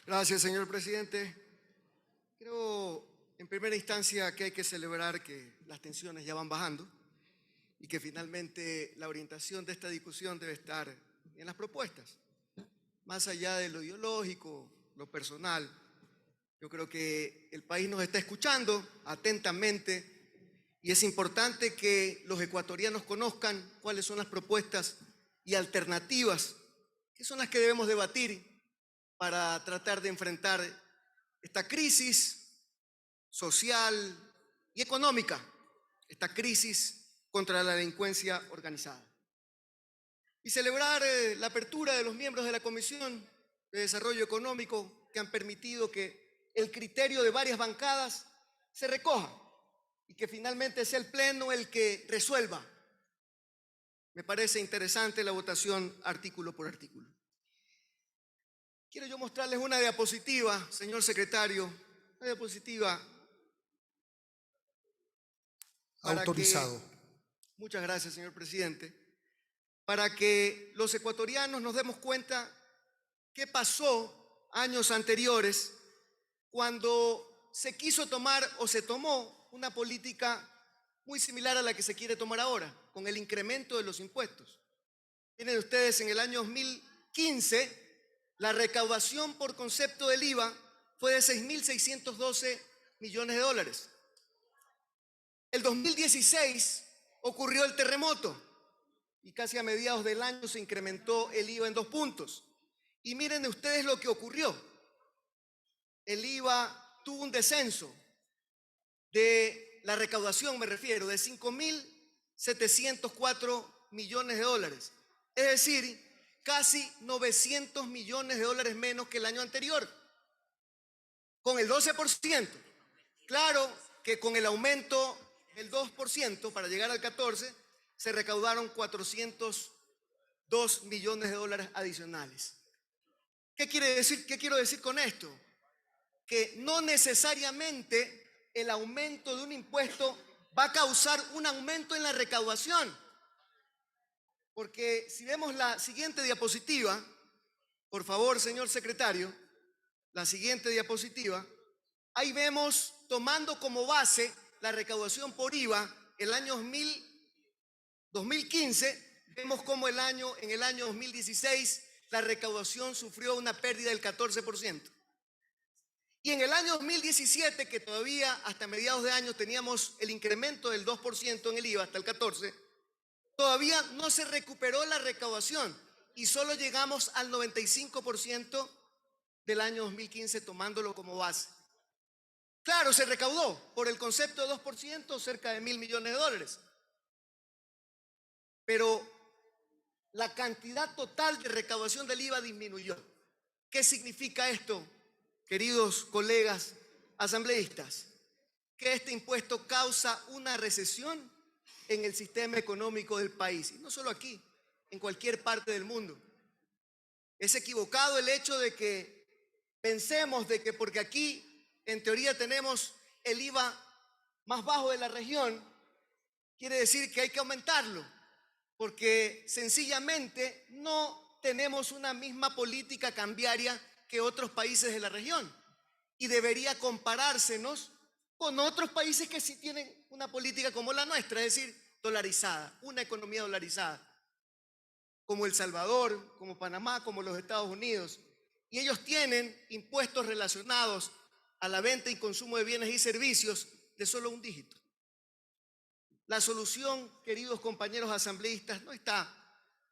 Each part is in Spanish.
Gracias, señor presidente. Creo, en primera instancia, que hay que celebrar que las tensiones ya van bajando y que finalmente la orientación de esta discusión debe estar en las propuestas, más allá de lo ideológico, lo personal. Yo creo que el país nos está escuchando atentamente y es importante que los ecuatorianos conozcan cuáles son las propuestas y alternativas, que son las que debemos debatir para tratar de enfrentar esta crisis social y económica, esta crisis contra la delincuencia organizada. Y celebrar la apertura de los miembros de la Comisión de Desarrollo Económico que han permitido que el criterio de varias bancadas se recoja y que finalmente sea el Pleno el que resuelva. Me parece interesante la votación artículo por artículo. Quiero yo mostrarles una diapositiva, señor secretario, una diapositiva Autorizado. Muchas gracias, señor presidente, para que los ecuatorianos nos demos cuenta qué pasó años anteriores cuando se quiso tomar o se tomó una política muy similar a la que se quiere tomar ahora, con el incremento de los impuestos. Miren ustedes, en el año 2015, la recaudación por concepto del IVA fue de 6.612 millones de dólares. El 2016 ocurrió el terremoto y casi a mediados del año se incrementó el IVA en 2 puntos. Y miren ustedes lo que ocurrió. El IVA tuvo un descenso de la recaudación, me refiero, de 5.704 millones de dólares. Es decir, casi 900 millones de dólares menos que el año anterior, con el 12%. Claro que con el aumento del 2% para llegar al 14%, se recaudaron 402 millones de dólares adicionales. ¿Qué quiere decir? ¿Qué quiero decir con esto? Que no necesariamente el aumento de un impuesto va a causar un aumento en la recaudación. Porque si vemos la siguiente diapositiva, por favor, señor secretario, la siguiente diapositiva, ahí vemos, tomando como base la recaudación por IVA, el año 2015, vemos cómo en el año 2016 la recaudación sufrió una pérdida del 14%. Y en el año 2017, que todavía hasta mediados de año teníamos el incremento del 2% en el IVA hasta el 14%, todavía no se recuperó la recaudación y solo llegamos al 95% del año 2015 tomándolo como base. Claro, se recaudó por el concepto de 2% cerca de 1.000 millones de dólares. Pero la cantidad total de recaudación del IVA disminuyó. ¿Qué significa esto, queridos colegas asambleístas? Que este impuesto causa una recesión en el sistema económico del país, y no solo aquí, en cualquier parte del mundo. Es equivocado el hecho de que pensemos de que porque aquí en teoría tenemos el IVA más bajo de la región, quiere decir que hay que aumentarlo, porque sencillamente no tenemos una misma política cambiaria que otros países de la región y debería comparársenos con otros países que sí tienen una política como la nuestra, es decir, dolarizada, una economía dolarizada, como El Salvador, como Panamá, como los Estados Unidos. Y ellos tienen impuestos relacionados a la venta y consumo de bienes y servicios de solo un dígito. La solución, queridos compañeros asambleístas, no está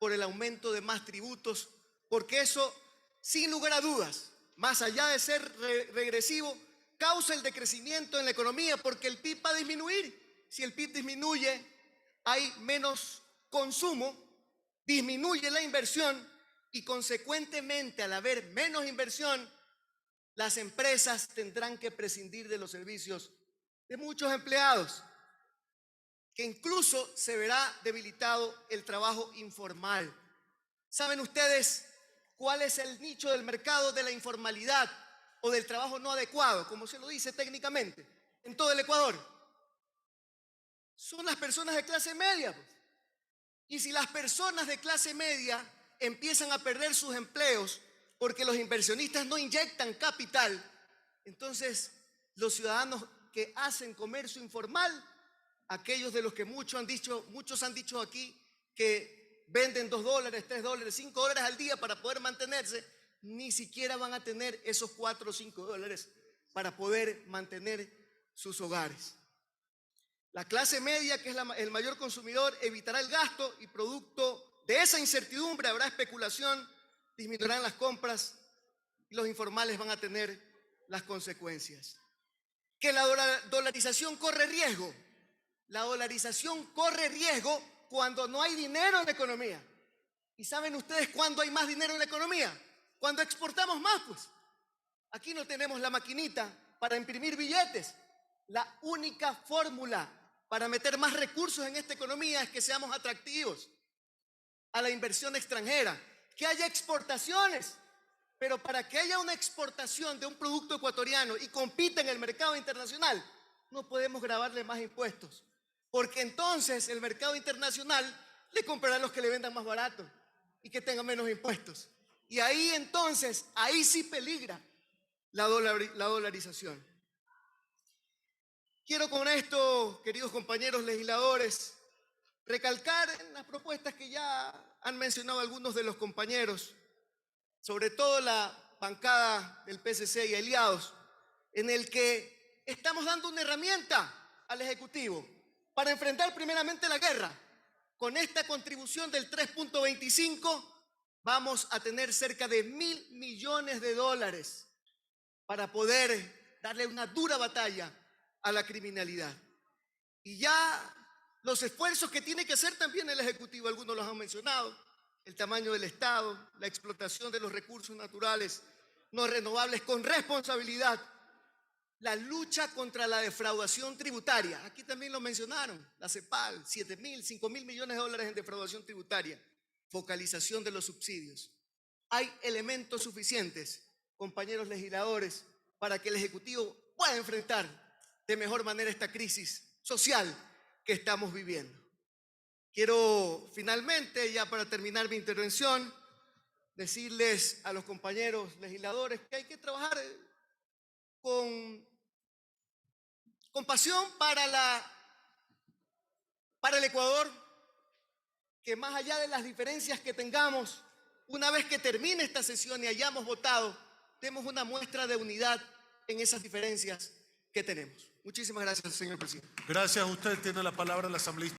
por el aumento de más tributos, porque eso, sin lugar a dudas, más allá de ser regresivo, causa el decrecimiento en la economía, porque el PIB va a disminuir. Si el PIB disminuye, hay menos consumo, disminuye la inversión y consecuentemente, al haber menos inversión, las empresas tendrán que prescindir de los servicios de muchos empleados, que incluso se verá debilitado el trabajo informal. ¿Saben ustedes cuál es el nicho del mercado de la informalidad o del trabajo no adecuado, como se lo dice técnicamente, en todo el Ecuador? Son las personas de clase media, pues. Y si las personas de clase media empiezan a perder sus empleos porque los inversionistas no inyectan capital, entonces los ciudadanos que hacen comercio informal, aquellos de los que muchos han dicho aquí que venden $2, $3, $5 al día para poder mantenerse, ni siquiera van a tener esos 4 o 5 dólares para poder mantener sus hogares. La clase media, que es el mayor consumidor, evitará el gasto y producto de esa incertidumbre habrá especulación, disminuirán las compras y los informales van a tener las consecuencias. Que la dolarización corre riesgo. La dolarización corre riesgo cuando no hay dinero en la economía. ¿Y saben ustedes cuándo hay más dinero en la economía? Cuando exportamos más, pues. Aquí no tenemos la maquinita para imprimir billetes. La única fórmula para meter más recursos en esta economía es que seamos atractivos a la inversión extranjera, que haya exportaciones. Pero para que haya una exportación de un producto ecuatoriano y compita en el mercado internacional, no podemos grabarle más impuestos, porque entonces el mercado internacional le comprará a los que le vendan más barato y que tengan menos impuestos. Y ahí entonces, ahí sí peligra la dolarización. Quiero con esto, queridos compañeros legisladores, recalcar en las propuestas que ya han mencionado algunos de los compañeros, sobre todo la bancada del PSC y aliados, en el que estamos dando una herramienta al Ejecutivo para enfrentar primeramente la guerra. Con esta contribución del 3.25 vamos a tener cerca de $1.000 millones para poder darle una dura batalla a la criminalidad. Y ya los esfuerzos que tiene que hacer también el Ejecutivo, algunos los han mencionado, el tamaño del Estado, la explotación de los recursos naturales no renovables con responsabilidad, la lucha contra la defraudación tributaria, aquí también lo mencionaron, la CEPAL, 7.000, 5.000 millones de dólares en defraudación tributaria, focalización de los subsidios. Hay elementos suficientes, compañeros legisladores, para que el Ejecutivo pueda enfrentar de mejor manera esta crisis social que estamos viviendo. Quiero finalmente, ya para terminar mi intervención, decirles a los compañeros legisladores que hay que trabajar con pasión para el Ecuador, que más allá de las diferencias que tengamos, una vez que termine esta sesión y hayamos votado, demos una muestra de unidad en esas diferencias que tenemos. Muchísimas gracias, señor presidente. Gracias. Usted tiene la palabra, la asambleísta.